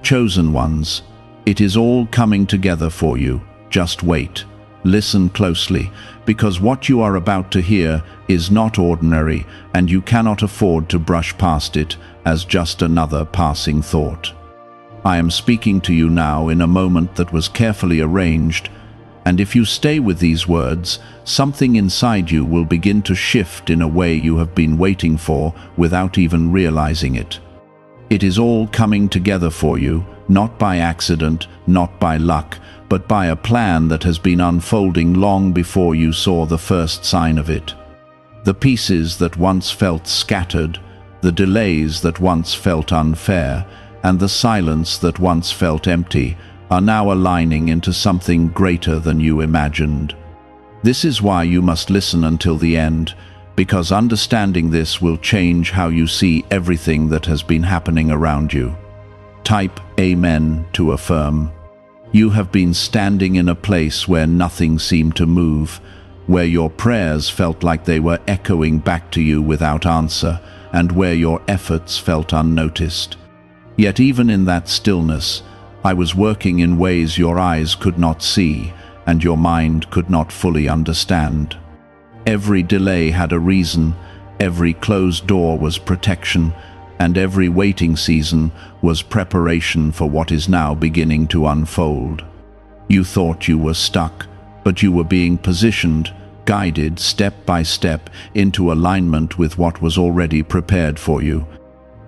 chosen ones. It is all coming together for you. Just wait. Listen closely, because what you are about to hear is not ordinary, and you cannot afford to brush past it as just another passing thought. I am speaking to you now in a moment that was carefully arranged, and if you stay with these words, something inside you will begin to shift in a way you have been waiting for without even realizing it. It is all coming together for you, not by accident, not by luck, but by a plan that has been unfolding long before you saw the first sign of it. The pieces that once felt scattered, the delays that once felt unfair, and the silence that once felt empty are now aligning into something greater than you imagined. This is why you must listen until the end, because understanding this will change how you see everything that has been happening around you. Type Amen to affirm. You have been standing in a place where nothing seemed to move, where your prayers felt like they were echoing back to you without answer, and where your efforts felt unnoticed. Yet even in that stillness, I was working in ways your eyes could not see, and your mind could not fully understand. Every delay had a reason, every closed door was protection, and every waiting season was preparation for what is now beginning to unfold. You thought you were stuck, but you were being positioned, guided step by step into alignment with what was already prepared for you.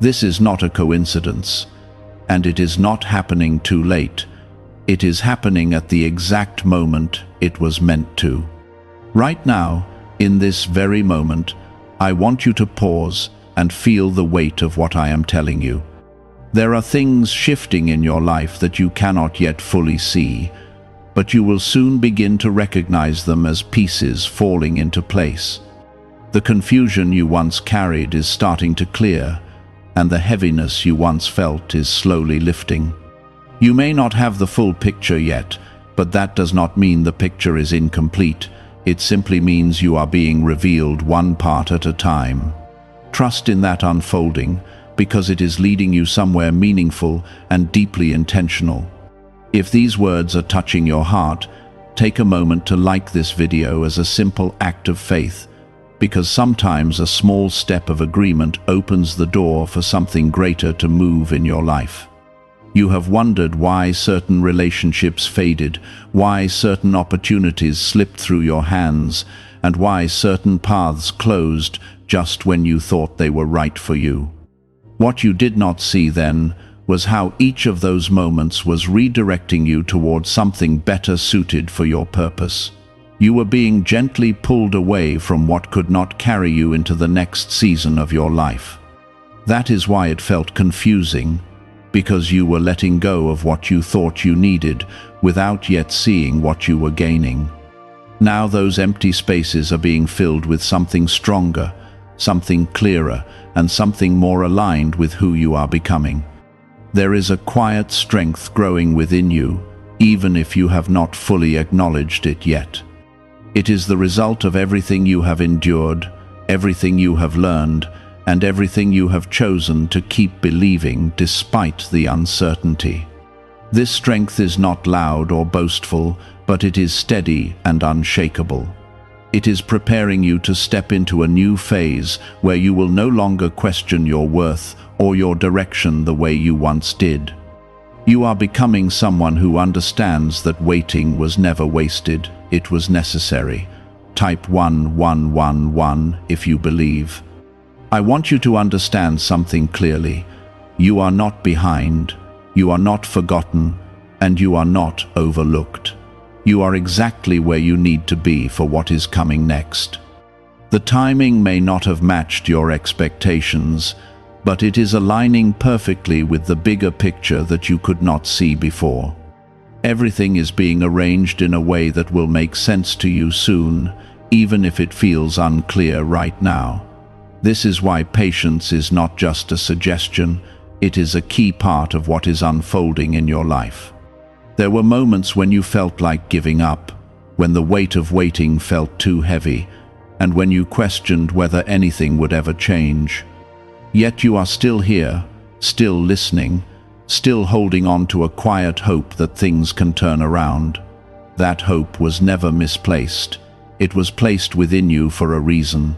This is not a coincidence, and it is not happening too late. It is happening at the exact moment it was meant to. Right now, in this very moment, I want you to pause and feel the weight of what I am telling you. There are things shifting in your life that you cannot yet fully see, but you will soon begin to recognize them as pieces falling into place. The confusion you once carried is starting to clear, and the heaviness you once felt is slowly lifting. You may not have the full picture yet, but that does not mean the picture is incomplete. It simply means you are being revealed one part at a time. Trust in that unfolding, because it is leading you somewhere meaningful and deeply intentional. If these words are touching your heart, take a moment to like this video as a simple act of faith, because sometimes a small step of agreement opens the door for something greater to move in your life. You have wondered why certain relationships faded, why certain opportunities slipped through your hands, and why certain paths closed just when you thought they were right for you. What you did not see then was how each of those moments was redirecting you towards something better suited for your purpose. You were being gently pulled away from what could not carry you into the next season of your life. That is why it felt confusing, because you were letting go of what you thought you needed without yet seeing what you were gaining. Now those empty spaces are being filled with something stronger, something clearer, and something more aligned with who you are becoming. There is a quiet strength growing within you, even if you have not fully acknowledged it yet. It is the result of everything you have endured, everything you have learned, and everything you have chosen to keep believing despite the uncertainty. This strength is not loud or boastful, but it is steady and unshakable. It is preparing you to step into a new phase where you will no longer question your worth or your direction the way you once did. You are becoming someone who understands that waiting was never wasted, it was necessary. Type 1111 if you believe. I want you to understand something clearly. You are not behind, you are not forgotten, and you are not overlooked. You are exactly where you need to be for what is coming next. The timing may not have matched your expectations, but it is aligning perfectly with the bigger picture that you could not see before. Everything is being arranged in a way that will make sense to you soon, even if it feels unclear right now. This is why patience is not just a suggestion, it is a key part of what is unfolding in your life. There were moments when you felt like giving up, when the weight of waiting felt too heavy, and when you questioned whether anything would ever change. Yet you are still here, still listening, still holding on to a quiet hope that things can turn around. That hope was never misplaced. It was placed within you for a reason.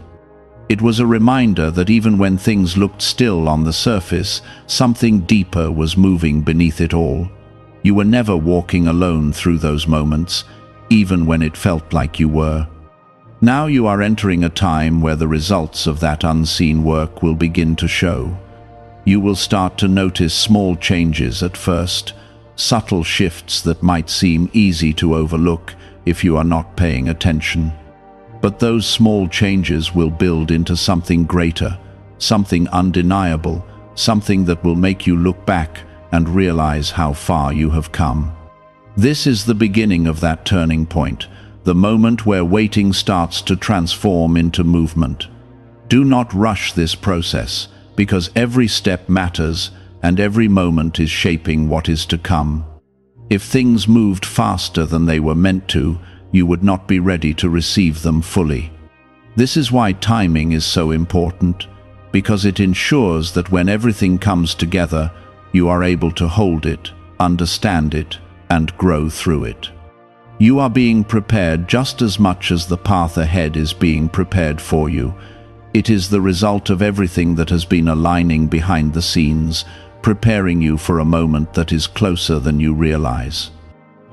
It was a reminder that even when things looked still on the surface, something deeper was moving beneath it all. You were never walking alone through those moments, even when it felt like you were. Now you are entering a time where the results of that unseen work will begin to show. You will start to notice small changes at first, subtle shifts that might seem easy to overlook if you are not paying attention. But those small changes will build into something greater, something undeniable, something that will make you look back and realize how far you have come. This is the beginning of that turning point, the moment where waiting starts to transform into movement. Do not rush this process, because every step matters and every moment is shaping what is to come. If things moved faster than they were meant to, you would not be ready to receive them fully. This is why timing is so important, because it ensures that when everything comes together, you are able to hold it, understand it, and grow through it. You are being prepared just as much as the path ahead is being prepared for you. It is the result of everything that has been aligning behind the scenes, preparing you for a moment that is closer than you realize.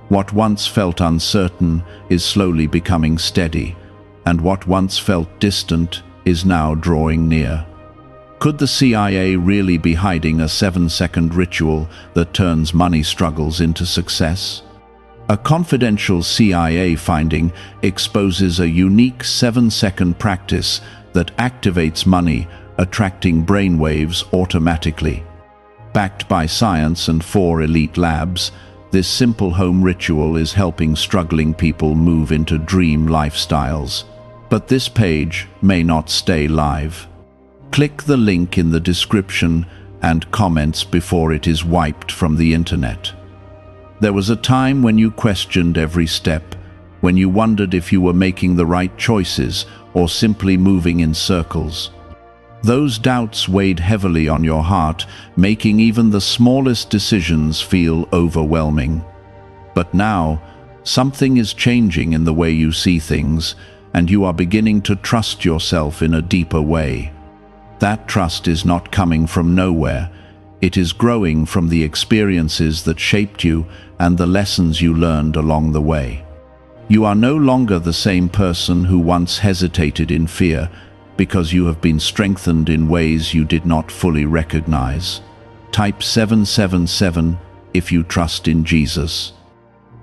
What once felt uncertain is slowly becoming steady, and what once felt distant is now drawing near. Could the CIA really be hiding a 7-second ritual that turns money struggles into success? A confidential CIA finding exposes a unique 7-second practice that activates money, attracting brainwaves automatically. Backed by science and 4 elite labs, this simple home ritual is helping struggling people move into dream lifestyles. But this page may not stay live. Click the link in the description and comments before it is wiped from the internet. There was a time when you questioned every step, when you wondered if you were making the right choices or simply moving in circles. Those doubts weighed heavily on your heart, making even the smallest decisions feel overwhelming. But now, something is changing in the way you see things, and you are beginning to trust yourself in a deeper way. That trust is not coming from nowhere. It is growing from the experiences that shaped you and the lessons you learned along the way. You are no longer the same person who once hesitated in fear, because you have been strengthened in ways you did not fully recognize. Type 777 if you trust in Jesus.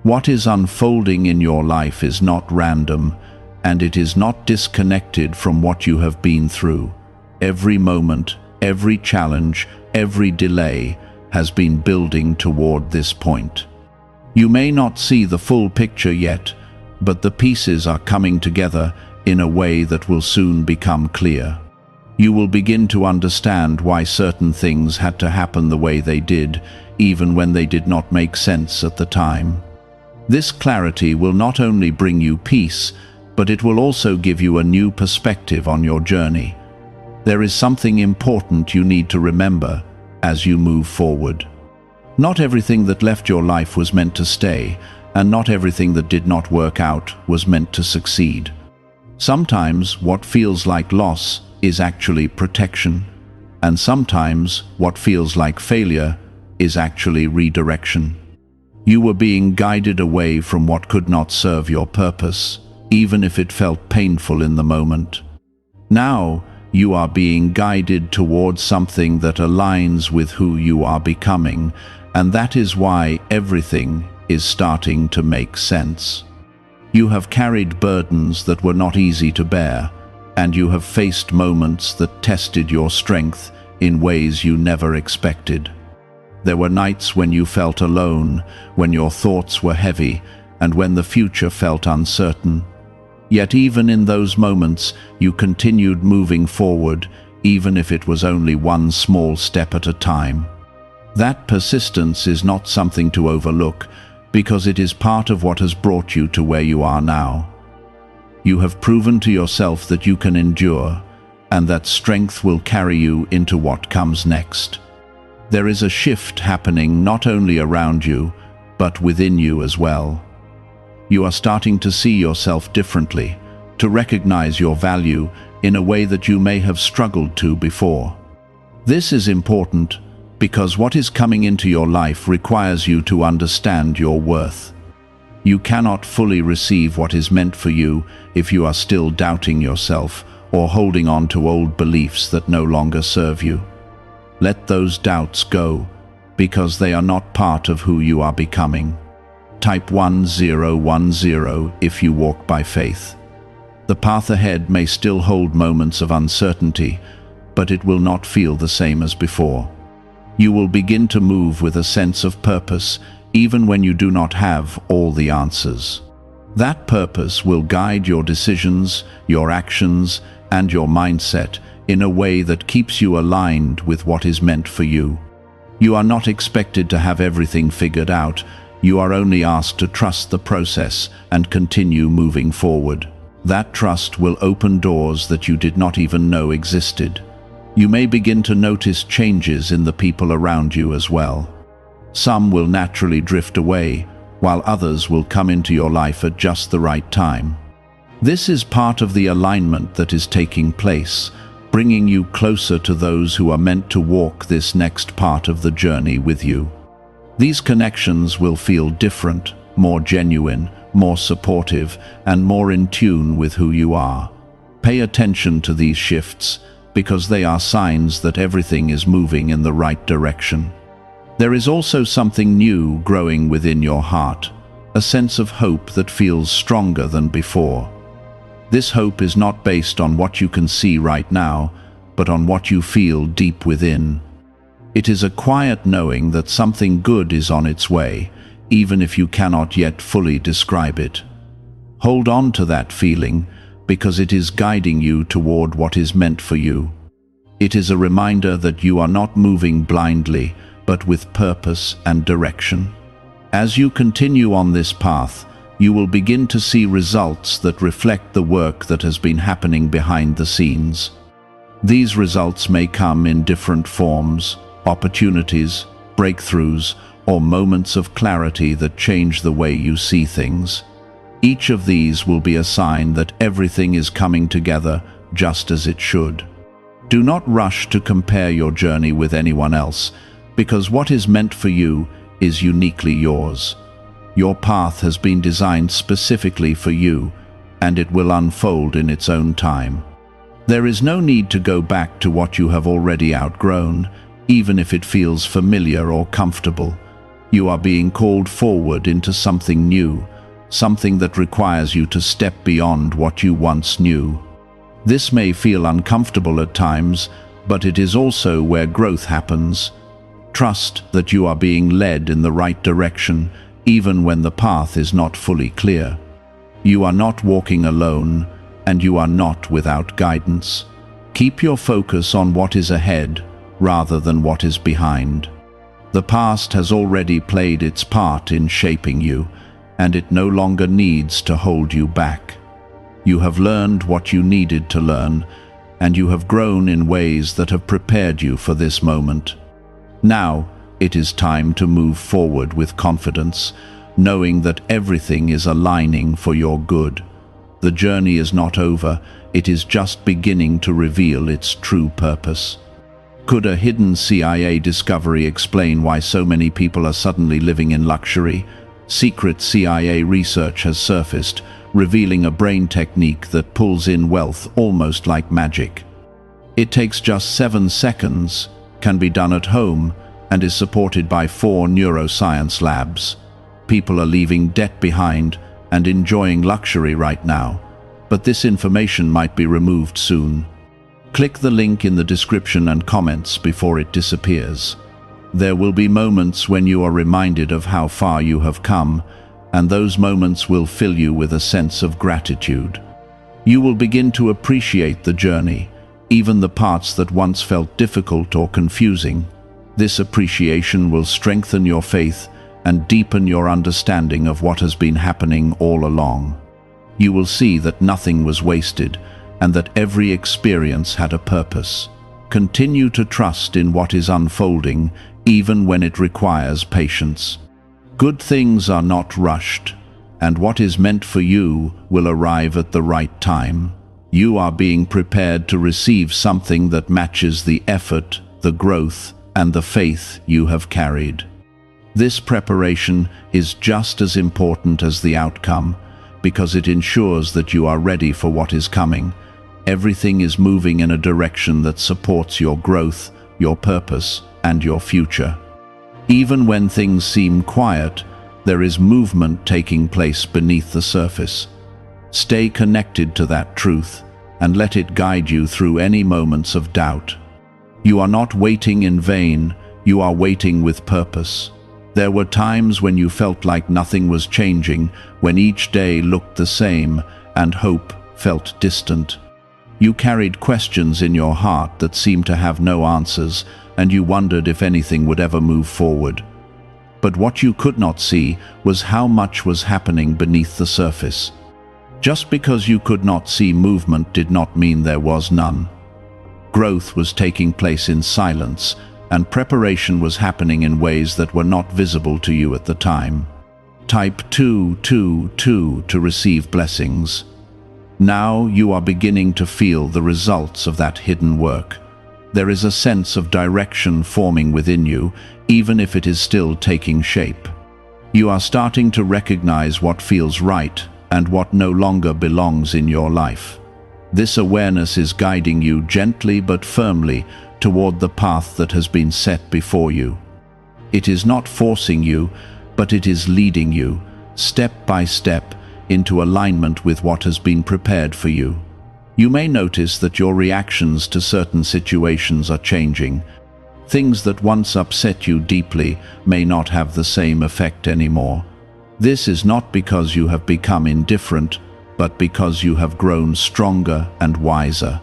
What is unfolding in your life is not random, and it is not disconnected from what you have been through. Every moment, every challenge, every delay has been building toward this point. You may not see the full picture yet, but the pieces are coming together in a way that will soon become clear. You will begin to understand why certain things had to happen the way they did, even when they did not make sense at the time. This clarity will not only bring you peace, but it will also give you a new perspective on your journey. There is something important you need to remember as you move forward. Not everything that left your life was meant to stay, and not everything that did not work out was meant to succeed. Sometimes what feels like loss is actually protection, and sometimes what feels like failure is actually redirection. You were being guided away from what could not serve your purpose, even if it felt painful in the moment. Now, you are being guided towards something that aligns with who you are becoming, and that is why everything is starting to make sense. You have carried burdens that were not easy to bear, and you have faced moments that tested your strength in ways you never expected. There were nights when you felt alone, when your thoughts were heavy, and when the future felt uncertain. Yet even in those moments, you continued moving forward, even if it was only one small step at a time. That persistence is not something to overlook, because it is part of what has brought you to where you are now. You have proven to yourself that you can endure, and that strength will carry you into what comes next. There is a shift happening not only around you, but within you as well. You are starting to see yourself differently, to recognize your value in a way that you may have struggled to before. This is important because what is coming into your life requires you to understand your worth. You cannot fully receive what is meant for you if you are still doubting yourself or holding on to old beliefs that no longer serve you. Let those doubts go, because they are not part of who you are becoming. Type 1010 if you walk by faith. The path ahead may still hold moments of uncertainty, but it will not feel the same as before. You will begin to move with a sense of purpose, even when you do not have all the answers. That purpose will guide your decisions, your actions, and your mindset in a way that keeps you aligned with what is meant for you. You are not expected to have everything figured out. You are only asked to trust the process and continue moving forward. That trust will open doors that you did not even know existed. You may begin to notice changes in the people around you as well. Some will naturally drift away, while others will come into your life at just the right time. This is part of the alignment that is taking place, bringing you closer to those who are meant to walk this next part of the journey with you. These connections will feel different, more genuine, more supportive, and more in tune with who you are. Pay attention to these shifts, because they are signs that everything is moving in the right direction. There is also something new growing within your heart, a sense of hope that feels stronger than before. This hope is not based on what you can see right now, but on what you feel deep within. It is a quiet knowing that something good is on its way, even if you cannot yet fully describe it. Hold on to that feeling, because it is guiding you toward what is meant for you. It is a reminder that you are not moving blindly, but with purpose and direction. As you continue on this path, you will begin to see results that reflect the work that has been happening behind the scenes. These results may come in different forms: opportunities, breakthroughs, or moments of clarity that change the way you see things. Each of these will be a sign that everything is coming together just as it should. Do not rush to compare your journey with anyone else, because what is meant for you is uniquely yours. Your path has been designed specifically for you, and it will unfold in its own time. There is no need to go back to what you have already outgrown, even if it feels familiar or comfortable. You are being called forward into something new, something that requires you to step beyond what you once knew. This may feel uncomfortable at times, but it is also where growth happens. Trust that you are being led in the right direction, even when the path is not fully clear. You are not walking alone, and you are not without guidance. Keep your focus on what is ahead, rather than what is behind. The past has already played its part in shaping you, and it no longer needs to hold you back. You have learned what you needed to learn, and you have grown in ways that have prepared you for this moment. Now, it is time to move forward with confidence, knowing that everything is aligning for your good. The journey is not over, it is just beginning to reveal its true purpose. Could a hidden CIA discovery explain why so many people are suddenly living in luxury? Secret CIA research has surfaced, revealing a brain technique that pulls in wealth almost like magic. It takes just 7 seconds, can be done at home, and is supported by 4 neuroscience labs. People are leaving debt behind and enjoying luxury right now, but this information might be removed soon. Click the link in the description and comments before it disappears. There will be moments when you are reminded of how far you have come, and those moments will fill you with a sense of gratitude. You will begin to appreciate the journey, even the parts that once felt difficult or confusing. This appreciation will strengthen your faith and deepen your understanding of what has been happening all along. You will see that nothing was wasted and that every experience had a purpose. Continue to trust in what is unfolding, even when it requires patience. Good things are not rushed, and what is meant for you will arrive at the right time. You are being prepared to receive something that matches the effort, the growth, and the faith you have carried. This preparation is just as important as the outcome, because it ensures that you are ready for what is coming. Everything is moving in a direction that supports your growth, your purpose, and your future. Even when things seem quiet, there is movement taking place beneath the surface. Stay connected to that truth and let it guide you through any moments of doubt. You are not waiting in vain, you are waiting with purpose. There were times when you felt like nothing was changing, when each day looked the same and hope felt distant. You carried questions in your heart that seemed to have no answers, and you wondered if anything would ever move forward. But what you could not see was how much was happening beneath the surface. Just because you could not see movement did not mean there was none. Growth was taking place in silence, and preparation was happening in ways that were not visible to you at the time. Type 222 to receive blessings. Now you are beginning to feel the results of that hidden work. There is a sense of direction forming within you, even if it is still taking shape. You are starting to recognize what feels right and what no longer belongs in your life. This awareness is guiding you gently but firmly toward the path that has been set before you. It is not forcing you, but it is leading you, step by step, into alignment with what has been prepared for you. You may notice that your reactions to certain situations are changing. Things that once upset you deeply may not have the same effect anymore. This is not because you have become indifferent, but because you have grown stronger and wiser.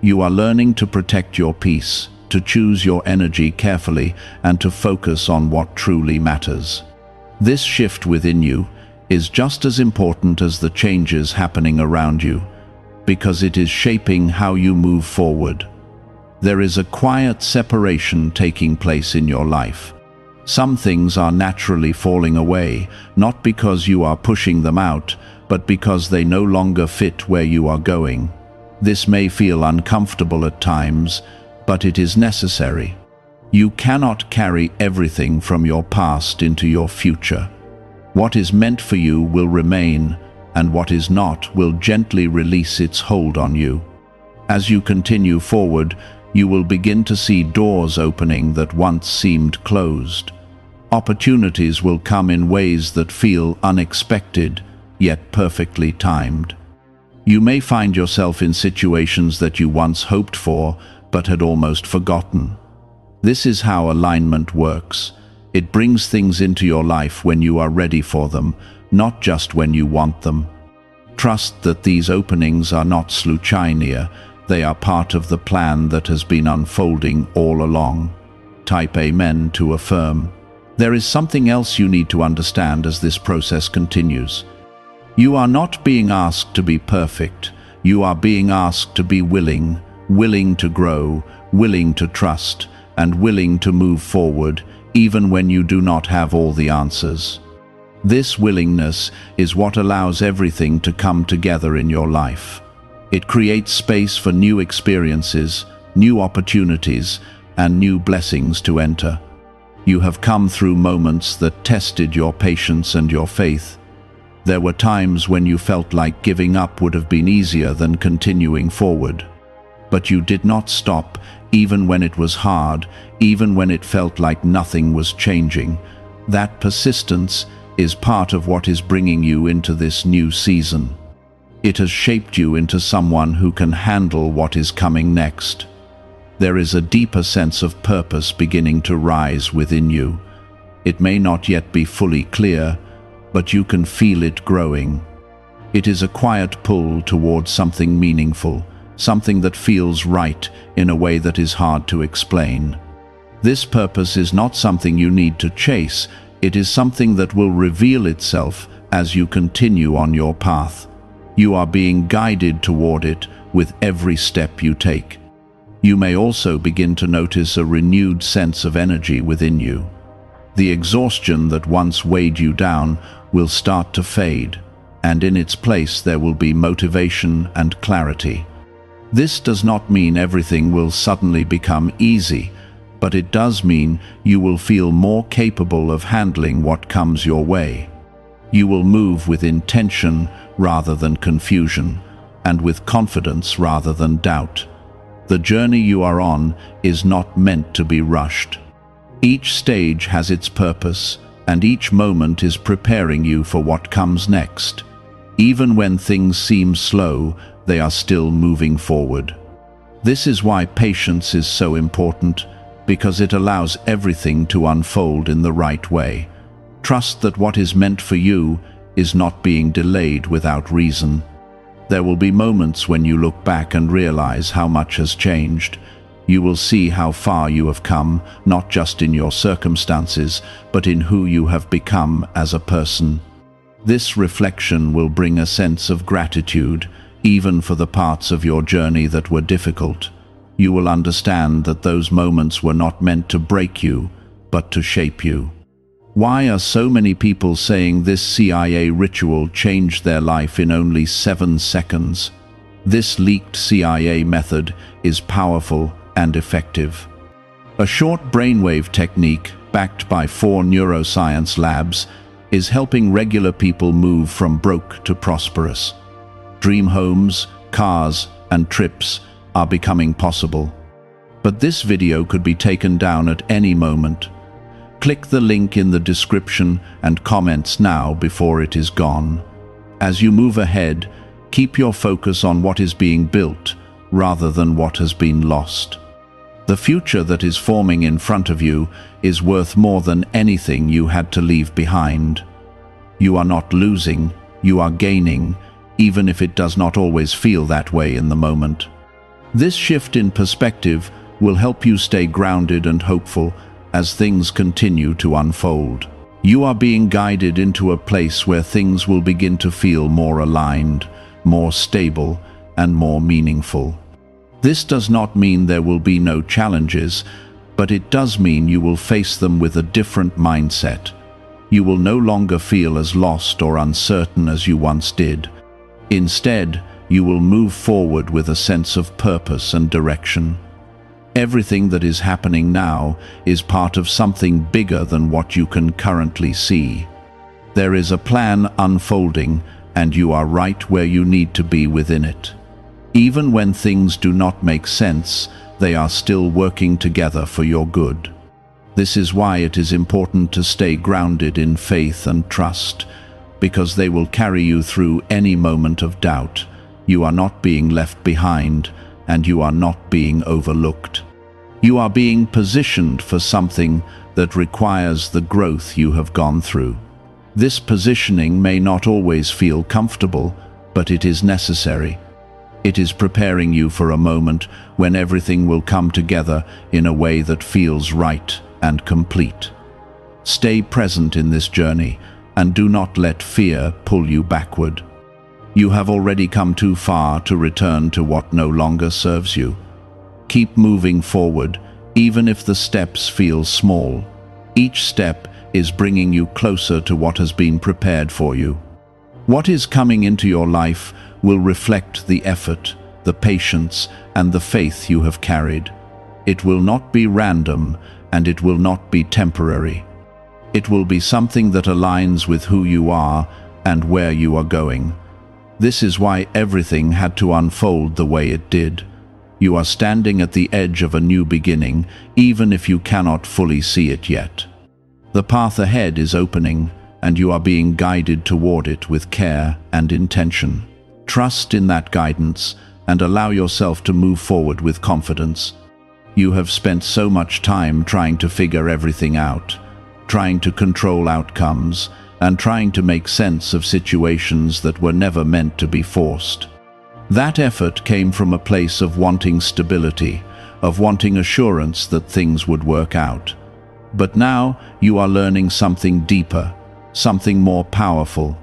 You are learning to protect your peace, to choose your energy carefully, and to focus on what truly matters. This shift within you is just as important as the changes happening around you, because it is shaping how you move forward. There is a quiet separation taking place in your life. Some things are naturally falling away, not because you are pushing them out, but because they no longer fit where you are going. This may feel uncomfortable at times, but it is necessary. You cannot carry everything from your past into your future. What is meant for you will remain, and what is not will gently release its hold on you. As you continue forward, you will begin to see doors opening that once seemed closed. Opportunities will come in ways that feel unexpected, yet perfectly timed. You may find yourself in situations that you once hoped for, but had almost forgotten. This is how alignment works. It brings things into your life when you are ready for them, not just when you want them. Trust that these openings are not sluchainia, they are part of the plan that has been unfolding all along. Type Amen to affirm. There is something else you need to understand as this process continues. You are not being asked to be perfect. You are being asked to be willing to grow, willing to trust, and willing to move forward, even when you do not have all the answers. This willingness is what allows everything to come together in your life. It creates space for new experiences, new opportunities, and new blessings to enter. You have come through moments that tested your patience and your faith. There were times when you felt like giving up would have been easier than continuing forward. But you did not stop, even when it was hard, even when it felt like nothing was changing. That persistence is part of what is bringing you into this new season. It has shaped you into someone who can handle what is coming next. There is a deeper sense of purpose beginning to rise within you. It may not yet be fully clear, but you can feel it growing. It is a quiet pull towards something meaningful, something that feels right in a way that is hard to explain. This purpose is not something you need to chase, it is something that will reveal itself as you continue on your path. You are being guided toward it with every step you take. You may also begin to notice a renewed sense of energy within you. The exhaustion that once weighed you down will start to fade, and in its place there will be motivation and clarity. This does not mean everything will suddenly become easy, but it does mean you will feel more capable of handling what comes your way. You will move with intention rather than confusion, and with confidence rather than doubt. The journey you are on is not meant to be rushed. Each stage has its purpose, and each moment is preparing you for what comes next. Even when things seem slow, they are still moving forward. This is why patience is so important, because it allows everything to unfold in the right way. Trust that what is meant for you is not being delayed without reason. There will be moments when you look back and realize how much has changed. You will see how far you have come, not just in your circumstances, but in who you have become as a person. This reflection will bring a sense of gratitude, even for the parts of your journey that were difficult. You will understand that those moments were not meant to break you, but to shape you. Why are so many people saying this CIA ritual changed their life in only 7 seconds? This leaked CIA method is powerful and effective. A short brainwave technique, backed by 4 neuroscience labs, is helping regular people move from broke to prosperous. Dream homes, cars, and trips are becoming possible. But this video could be taken down at any moment. Click the link in the description and comments now before it is gone. As you move ahead, keep your focus on what is being built rather than what has been lost. The future that is forming in front of you is worth more than anything you had to leave behind. You are not losing, you are gaining, even if it does not always feel that way in the moment. This shift in perspective will help you stay grounded and hopeful as things continue to unfold. You are being guided into a place where things will begin to feel more aligned, more stable, and more meaningful. This does not mean there will be no challenges, but it does mean you will face them with a different mindset. You will no longer feel as lost or uncertain as you once did. Instead, you will move forward with a sense of purpose and direction. Everything that is happening now is part of something bigger than what you can currently see. There is a plan unfolding, and you are right where you need to be within it. Even when things do not make sense, they are still working together for your good. This is why it is important to stay grounded in faith and trust, because they will carry you through any moment of doubt. You are not being left behind, and you are not being overlooked. You are being positioned for something that requires the growth you have gone through. This positioning may not always feel comfortable, but it is necessary. It is preparing you for a moment when everything will come together in a way that feels right and complete. Stay present in this journey, and do not let fear pull you backward. You have already come too far to return to what no longer serves you. Keep moving forward, even if the steps feel small. Each step is bringing you closer to what has been prepared for you. What is coming into your life will reflect the effort, the patience, and the faith you have carried. It will not be random, and it will not be temporary. It will be something that aligns with who you are and where you are going. This is why everything had to unfold the way it did. You are standing at the edge of a new beginning, even if you cannot fully see it yet. The path ahead is opening, and you are being guided toward it with care and intention. Trust in that guidance and allow yourself to move forward with confidence. You have spent so much time trying to figure everything out, trying to control outcomes, and trying to make sense of situations that were never meant to be forced. That effort came from a place of wanting stability, of wanting assurance that things would work out. But now you are learning something deeper, something more powerful.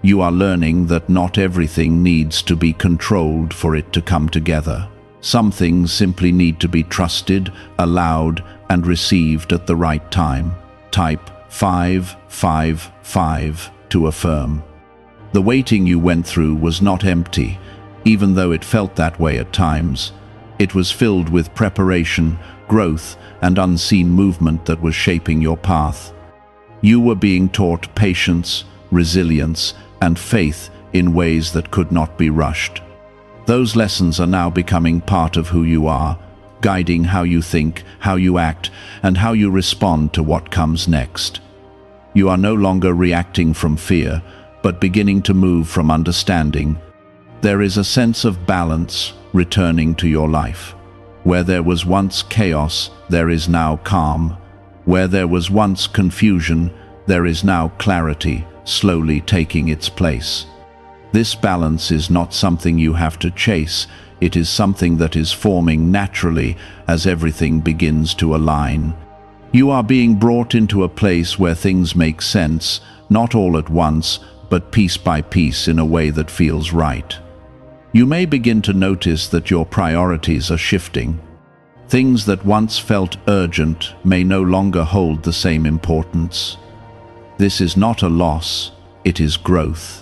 You are learning that not everything needs to be controlled for it to come together. Some things simply need to be trusted, allowed, and received at the right time. Type 555 to affirm. The waiting you went through was not empty, even though it felt that way at times. It was filled with preparation, growth, and unseen movement that was shaping your path. You were being taught patience, resilience, and faith in ways that could not be rushed. Those lessons are now becoming part of who you are, guiding how you think, how you act, and how you respond to what comes next. You are no longer reacting from fear, but beginning to move from understanding. There is a sense of balance returning to your life. Where there was once chaos, there is now calm. Where there was once confusion, there is now clarity, slowly taking its place. This balance is not something you have to chase, it is something that is forming naturally as everything begins to align. You are being brought into a place where things make sense, not all at once, but piece by piece in a way that feels right. You may begin to notice that your priorities are shifting. Things that once felt urgent may no longer hold the same importance. This is not a loss, it is growth.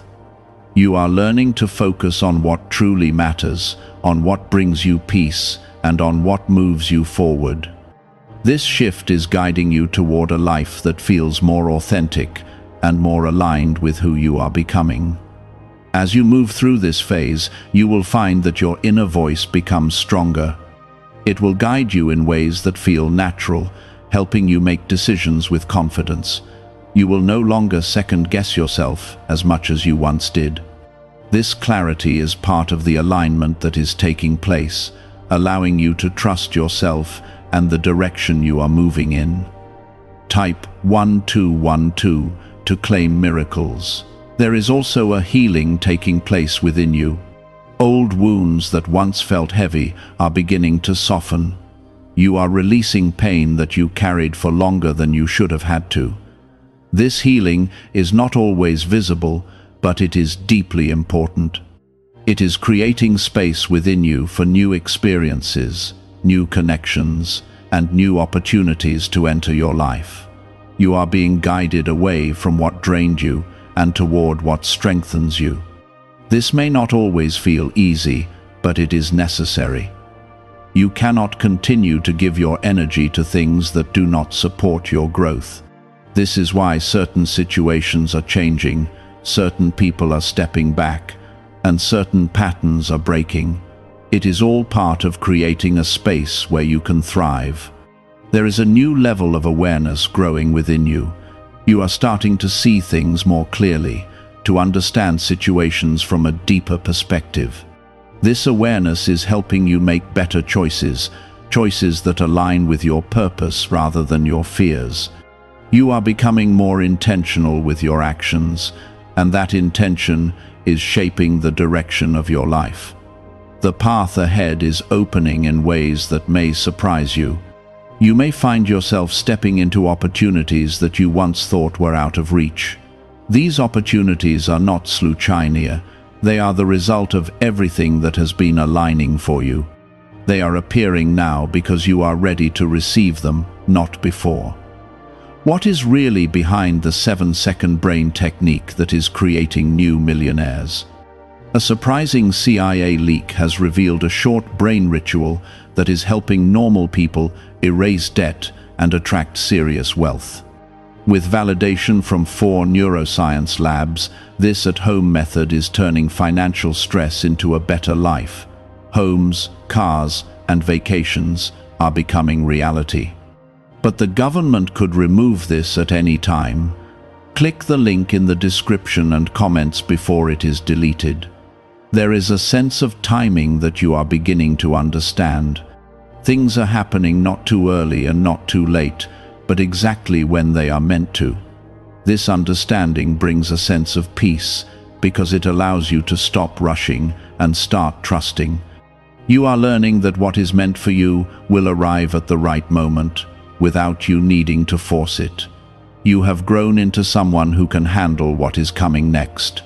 You are learning to focus on what truly matters, on what brings you peace, and on what moves you forward. This shift is guiding you toward a life that feels more authentic and more aligned with who you are becoming. As you move through this phase, you will find that your inner voice becomes stronger. It will guide you in ways that feel natural, helping you make decisions with confidence. You will no longer second-guess yourself as much as you once did. This clarity is part of the alignment that is taking place, allowing you to trust yourself and the direction you are moving in. Type 1212 to claim miracles. There is also a healing taking place within you. Old wounds that once felt heavy are beginning to soften. You are releasing pain that you carried for longer than you should have had to. This healing is not always visible, but it is deeply important. It is creating space within you for new experiences, new connections, and new opportunities to enter your life. You are being guided away from what drained you and toward what strengthens you. This may not always feel easy, but it is necessary. You cannot continue to give your energy to things that do not support your growth. This is why certain situations are changing, certain people are stepping back, and certain patterns are breaking. It is all part of creating a space where you can thrive. There is a new level of awareness growing within you. You are starting to see things more clearly, to understand situations from a deeper perspective. This awareness is helping you make better choices, choices that align with your purpose rather than your fears. You are becoming more intentional with your actions, and that intention is shaping the direction of your life. The path ahead is opening in ways that may surprise you. You may find yourself stepping into opportunities that you once thought were out of reach. These opportunities are not sluchina, they are the result of everything that has been aligning for you. They are appearing now because you are ready to receive them, not before. What is really behind the 7-second brain technique that is creating new millionaires? A surprising CIA leak has revealed a short brain ritual that is helping normal people erase debt and attract serious wealth. With validation from 4 neuroscience labs, this at-home method is turning financial stress into a better life. Homes, cars, and vacations are becoming reality. But the government could remove this at any time. Click the link in the description and comments before it is deleted. There is a sense of timing that you are beginning to understand. Things are happening not too early and not too late, but exactly when they are meant to. This understanding brings a sense of peace because it allows you to stop rushing and start trusting. You are learning that what is meant for you will arrive at the right moment, without you needing to force it. You have grown into someone who can handle what is coming next.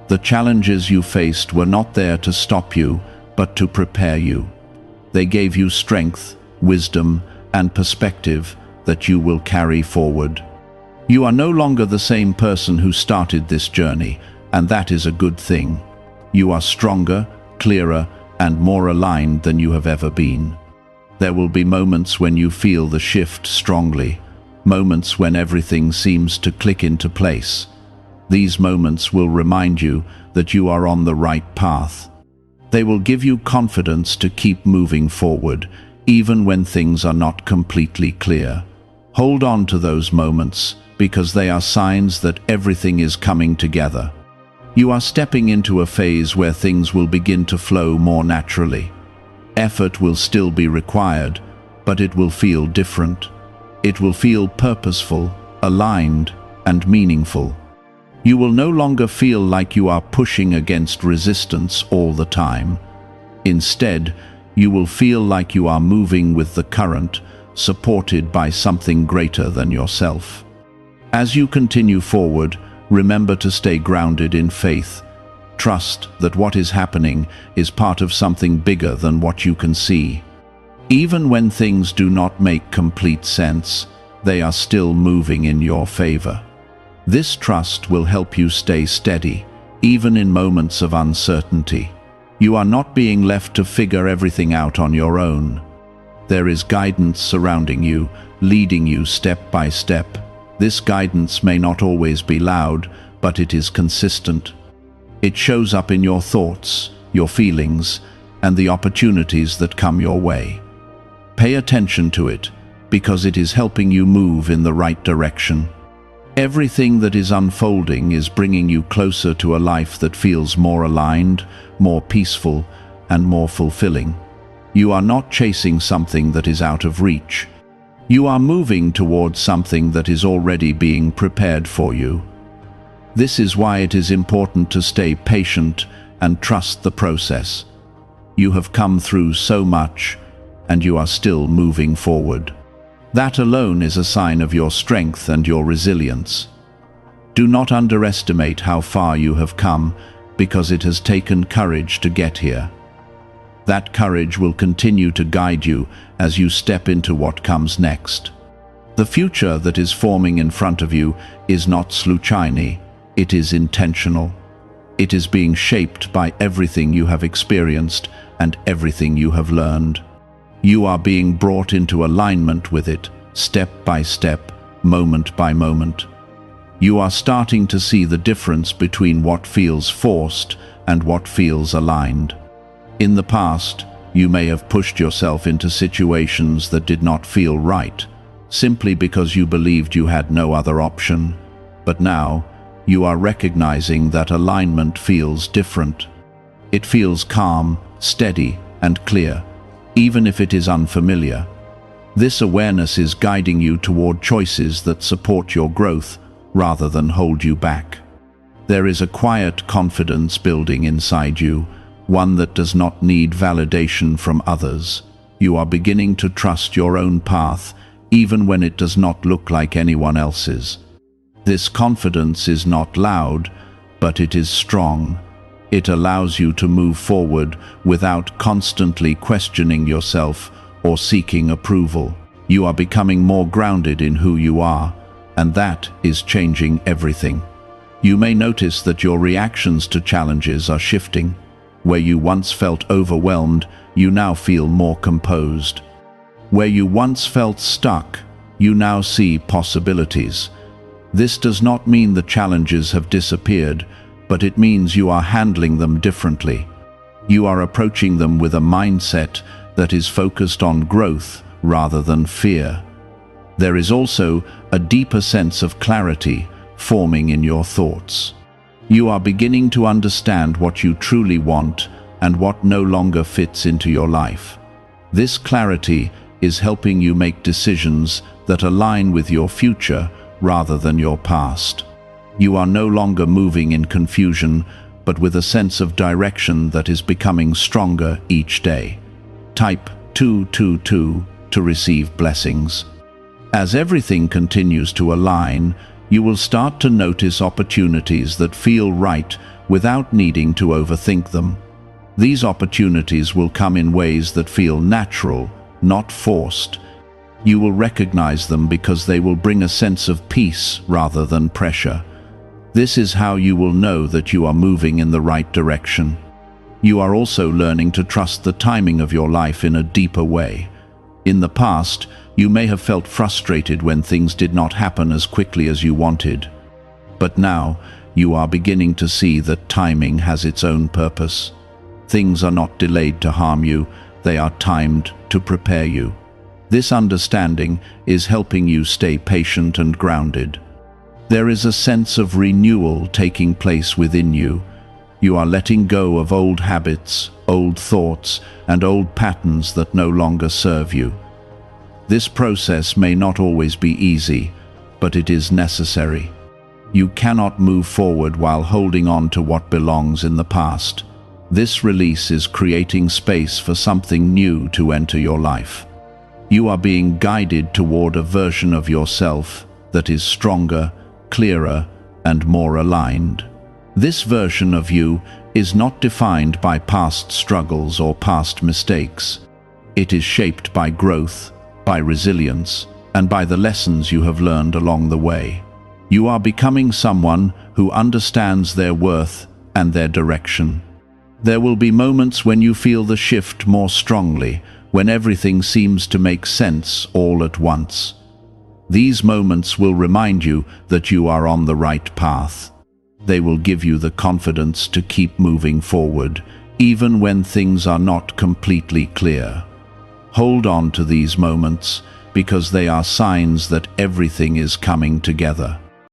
The challenges you faced were not there to stop you, but to prepare you. They gave you strength, wisdom, and perspective that you will carry forward. You are no longer the same person who started this journey, and that is a good thing. You are stronger, clearer, and more aligned than you have ever been. There will be moments when you feel the shift strongly, moments when everything seems to click into place. These moments will remind you that you are on the right path. They will give you confidence to keep moving forward, even when things are not completely clear. Hold on to those moments, because they are signs that everything is coming together. You are stepping into a phase where things will begin to flow more naturally. Effort will still be required, but it will feel different. It will feel purposeful, aligned, and meaningful. You will no longer feel like you are pushing against resistance all the time. Instead, you will feel like you are moving with the current, supported by something greater than yourself. As you continue forward, remember to stay grounded in faith. Trust that what is happening is part of something bigger than what you can see. Even when things do not make complete sense, they are still moving in your favor. This trust will help you stay steady, even in moments of uncertainty. You are not being left to figure everything out on your own. There is guidance surrounding you, leading you step by step. This guidance may not always be loud, but it is consistent. It shows up in your thoughts, your feelings, and the opportunities that come your way. Pay attention to it, because it is helping you move in the right direction. Everything that is unfolding is bringing you closer to a life that feels more aligned, more peaceful, and more fulfilling. You are not chasing something that is out of reach. You are moving towards something that is already being prepared for you. This is why it is important to stay patient and trust the process. You have come through so much, and you are still moving forward. That alone is a sign of your strength and your resilience. Do not underestimate how far you have come, because it has taken courage to get here. That courage will continue to guide you as you step into what comes next. The future that is forming in front of you is not sluchiny, it is intentional. It is being shaped by everything you have experienced and everything you have learned. You are being brought into alignment with it, step by step, moment by moment. You are starting to see the difference between what feels forced and what feels aligned. In the past, you may have pushed yourself into situations that did not feel right, simply because you believed you had no other option. But now, you are recognizing that alignment feels different. It feels calm, steady, and clear, even if it is unfamiliar. This awareness is guiding you toward choices that support your growth rather than hold you back. There is a quiet confidence building inside you, one that does not need validation from others. You are beginning to trust your own path, even when it does not look like anyone else's. This confidence is not loud, but it is strong. It allows you to move forward without constantly questioning yourself or seeking approval. You are becoming more grounded in who you are, and that is changing everything. You may notice that your reactions to challenges are shifting. Where you once felt overwhelmed, you now feel more composed. Where you once felt stuck, you now see possibilities. This does not mean the challenges have disappeared, but it means you are handling them differently. You are approaching them with a mindset that is focused on growth rather than fear. There is also a deeper sense of clarity forming in your thoughts. You are beginning to understand what you truly want and what no longer fits into your life. This clarity is helping you make decisions that align with your future rather than your past. You are no longer moving in confusion, but with a sense of direction that is becoming stronger each day. Type 222 to receive blessings. As everything continues to align, you will start to notice opportunities that feel right without needing to overthink them. These opportunities will come in ways that feel natural, not forced. You will recognize them because they will bring a sense of peace rather than pressure. This is how you will know that you are moving in the right direction. You are also learning to trust the timing of your life in a deeper way. In the past, you may have felt frustrated when things did not happen as quickly as you wanted. But now, you are beginning to see that timing has its own purpose. Things are not delayed to harm you, they are timed to prepare you. This understanding is helping you stay patient and grounded. There is a sense of renewal taking place within you. You are letting go of old habits, old thoughts, and old patterns that no longer serve you. This process may not always be easy, but it is necessary. You cannot move forward while holding on to what belongs in the past. This release is creating space for something new to enter your life. You are being guided toward a version of yourself that is stronger, clearer, and more aligned. This version of you is not defined by past struggles or past mistakes. It is shaped by growth, by resilience, and by the lessons you have learned along the way. You are becoming someone who understands their worth and their direction. There will be moments when you feel the shift more strongly, when everything seems to make sense all at once. These moments will remind you that you are on the right path. They will give you the confidence to keep moving forward, even when things are not completely clear. Hold on to these moments, because they are signs that everything is coming together.